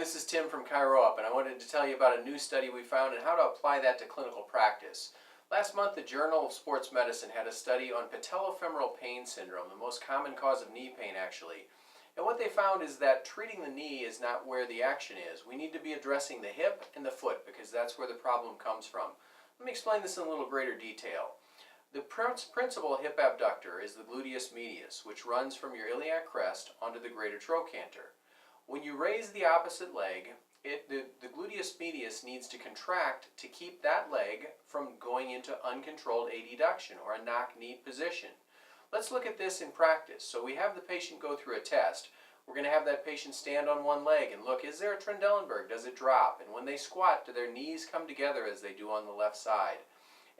this is Tim from ChiroUp, and I wanted to tell you about a new study we found and how to apply that to clinical practice. Last month, the Journal of Sports Medicine had a study on patellofemoral pain syndrome, the most common cause of knee pain actually. And what they found is that treating the knee is not where the action is. We need to be addressing the hip and the foot because that's where the problem comes from. Let me explain this in a little greater detail. The principal hip abductor is the gluteus medius, which runs from your iliac crest onto the greater trochanter. When you raise the opposite leg, the gluteus medius needs to contract to keep that leg from going into uncontrolled adduction or a knock-knee position. Let's look at this in practice. So we have the patient go through a test. We're going to have that patient stand on one leg and look, is there a Trendelenburg? Does it drop? And when they squat, do their knees come together as they do on the left side?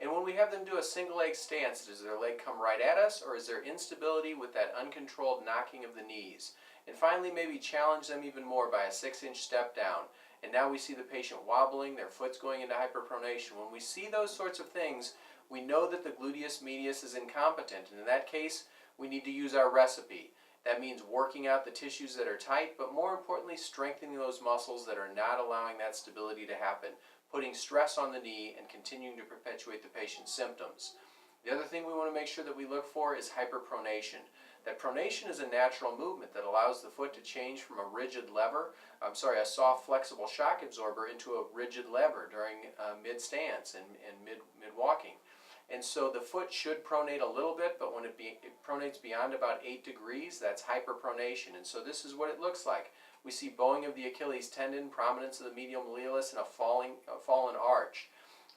And when we have them do a single leg stance, does their leg come right at us, or is there instability with that uncontrolled knocking of the knees? And finally, maybe challenge them even more by a 6-inch step down. And now we see the patient wobbling, their foot's going into hyperpronation. When we see those sorts of things, we know that the gluteus medius is incompetent. And in that case, we need to use our recipe. That means working out the tissues that are tight, but more importantly, strengthening those muscles that are not allowing that stability to happen, putting stress on the knee and continuing to perpetuate the patient's symptoms. The other thing we want to make sure that we look for is hyperpronation. That pronation is a natural movement that allows the foot to change from a soft flexible shock absorber into a rigid lever during mid-stance and mid-walking. And so the foot should pronate a little bit, but when it pronates beyond about 8 degrees, that's hyperpronation. And so this is what it looks like. We see bowing of the Achilles tendon, prominence of the medial malleolus, and a fallen arch.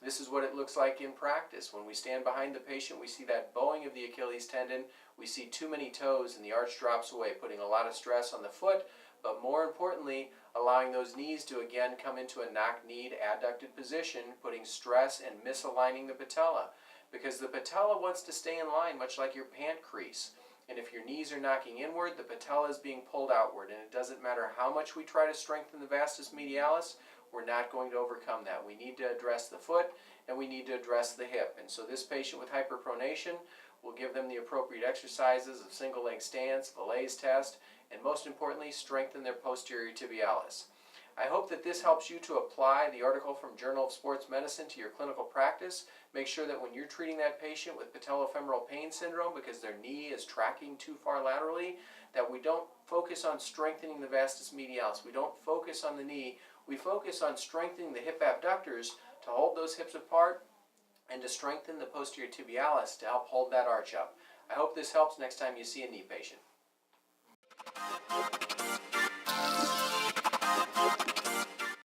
This is what it looks like in practice. When we stand behind the patient, we see that bowing of the Achilles tendon. We see too many toes and the arch drops away, putting a lot of stress on the foot, but more importantly, allowing those knees to again come into a knock-kneed adducted position, putting stress and misaligning the patella. Because the patella wants to stay in line, much like your pant crease. And if your knees are knocking inward, the patella is being pulled outward. And it doesn't matter how much we try to strengthen the vastus medialis, we're not going to overcome that. We need to address the foot and we need to address the hip. And so this patient with hyperpronation, we'll give them the appropriate exercises of single leg stance, Valet's test, and most importantly, strengthen their posterior tibialis. I hope that this helps you to apply the article from Journal of Sports Medicine to your clinical practice. Make sure that when you're treating that patient with patellofemoral pain syndrome because their knee is tracking too far laterally, that we don't focus on strengthening the vastus medialis. We don't focus on the knee. We focus on strengthening the hip abductors to hold those hips apart and to strengthen the posterior tibialis to help hold that arch up. I hope this helps next time you see a knee patient.